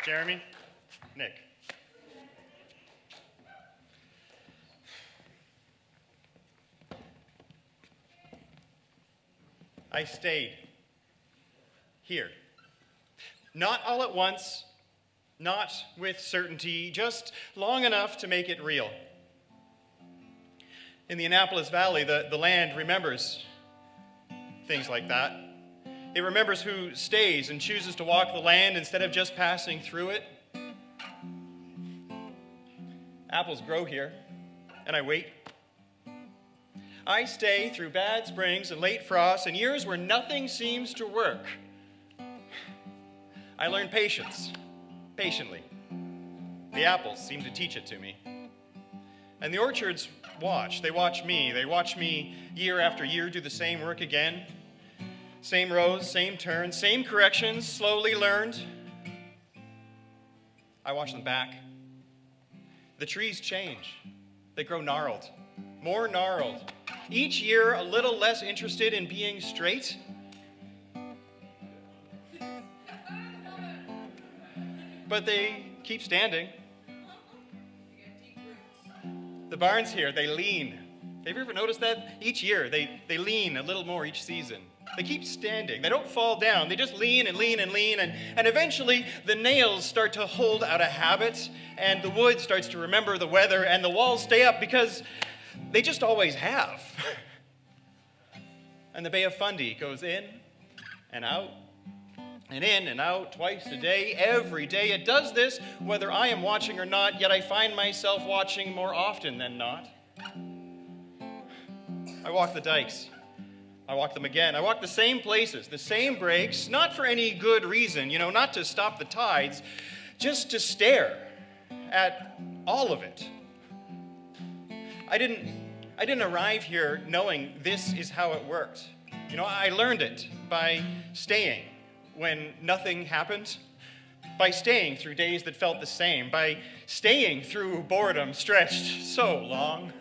Jeremy, Nick. I stayed here. Not all at once, not with certainty, just long enough to make it real. In the Annapolis Valley, the land remembers things like that. It remembers who stays and chooses to walk the land instead of just passing through it. Apples grow here, and I wait. I stay through bad springs and late frosts and years where nothing seems to work. I learn patience, patiently. The apples seem to teach it to me. And the orchards watch. They watch me. They watch me year after year do the same work again. Same rows, same turns, same corrections, slowly learned. I watch them back. The trees change. They grow gnarled, more gnarled. Each year a little less interested in being straight. But they keep standing. The barns here, they lean. Have you ever noticed that? Each year, they lean a little more each season. They keep standing. They don't fall down. They just lean and lean and lean. And eventually, the nails start to hold out of habit, and the wood starts to remember the weather, and the walls stay up because they just always have. And the Bay of Fundy goes in and out and in and out twice a day, every day. It does this whether I am watching or not, yet I find myself watching more often than not. I walk the dikes. I walk them again. I walk the same places, the same breaks, not for any good reason, not to stop the tides, just to stare at all of it. I didn't arrive here knowing this is how it worked. I learned it by staying when nothing happened, by staying through days that felt the same, by staying through boredom stretched so long.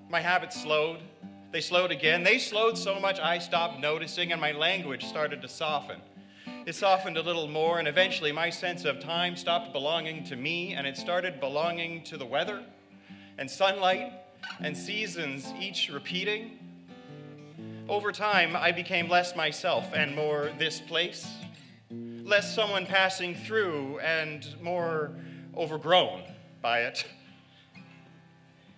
My habits slowed. They slowed again. They slowed so much I stopped noticing, and my language started to soften. It softened a little more, and eventually my sense of time stopped belonging to me, and it started belonging to the weather and sunlight and seasons, each repeating. Over time, I became less myself and more this place, less someone passing through and more overgrown by it,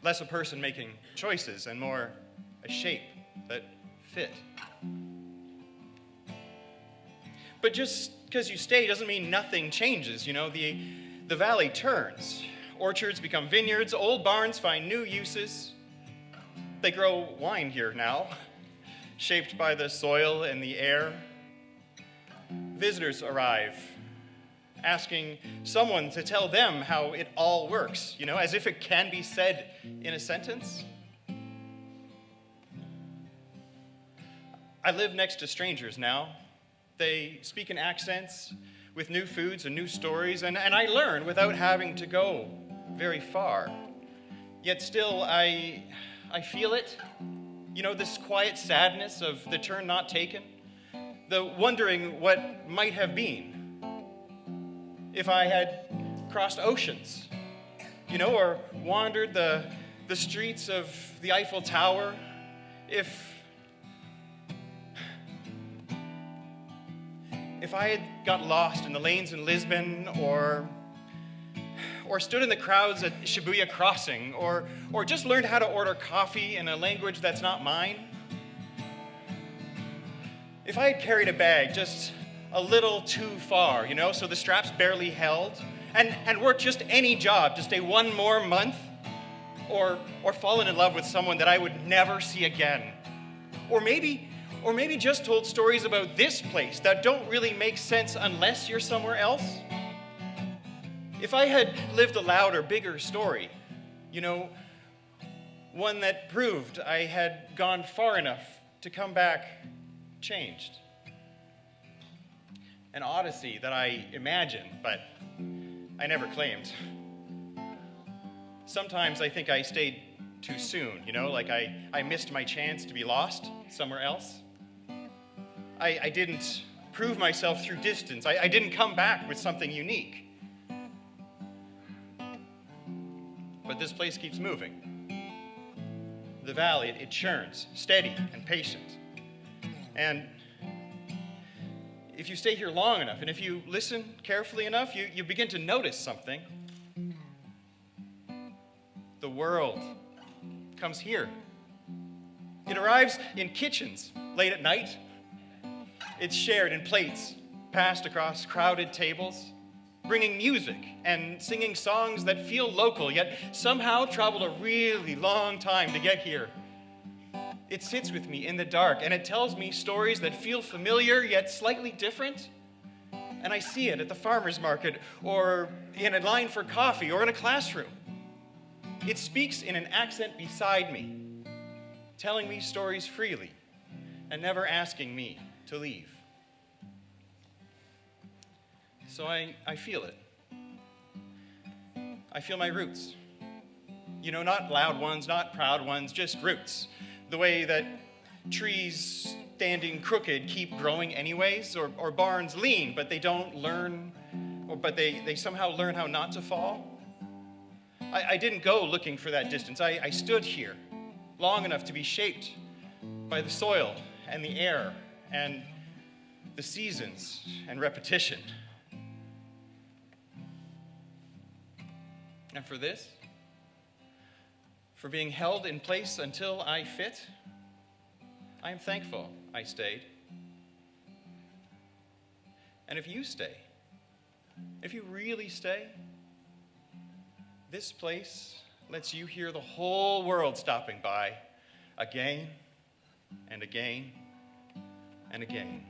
less a person making choices and more a shape that fit. But just because you stay doesn't mean nothing changes. The valley turns. Orchards become vineyards. Old barns find new uses. They grow wine here now, shaped by the soil and the air. Visitors arrive, asking someone to tell them how it all works, as if it can be said in a sentence. I live next to strangers now. They speak in accents with new foods and new stories, and I learn without having to go very far. Yet still, I feel it. This quiet sadness of the turn not taken, the wondering what might have been if I had crossed oceans, or wandered the streets of the Eiffel Tower, if I had got lost in the lanes in Lisbon, or stood in the crowds at Shibuya Crossing, or just learned how to order coffee in a language that's not mine. If I had carried a bag just a little too far, so the straps barely held, and worked just any job to stay one more month, or fallen in love with someone that I would never see again, or maybe just told stories about this place that don't really make sense unless you're somewhere else. If I had lived a louder, bigger story, one that proved I had gone far enough to come back changed. An odyssey that I imagined, but I never claimed. Sometimes I think I stayed too soon, like I missed my chance to be lost somewhere else. I didn't prove myself through distance. I didn't come back with something unique. But this place keeps moving. The valley, it churns, steady and patient. And if you stay here long enough, and if you listen carefully enough, you begin to notice something. The world comes here. It arrives in kitchens late at night. It's shared in plates, passed across crowded tables, bringing music and singing songs that feel local, yet somehow traveled a really long time to get here. It sits with me in the dark, and it tells me stories that feel familiar, yet slightly different. And I see it at the farmer's market, or in a line for coffee, or in a classroom. It speaks in an accent beside me, telling me stories freely, and never asking me to leave. So I feel it. I feel my roots. You know, not loud ones, not proud ones, just roots. The way that trees standing crooked keep growing anyways, or barns lean, but they don't learn, but they somehow learn how not to fall. I didn't go looking for that distance. I stood here long enough to be shaped by the soil and the air and the seasons and repetition. And for this, for being held in place until I fit, I am thankful I stayed. And if you stay, if you really stay, this place lets you hear the whole world stopping by again and again and again.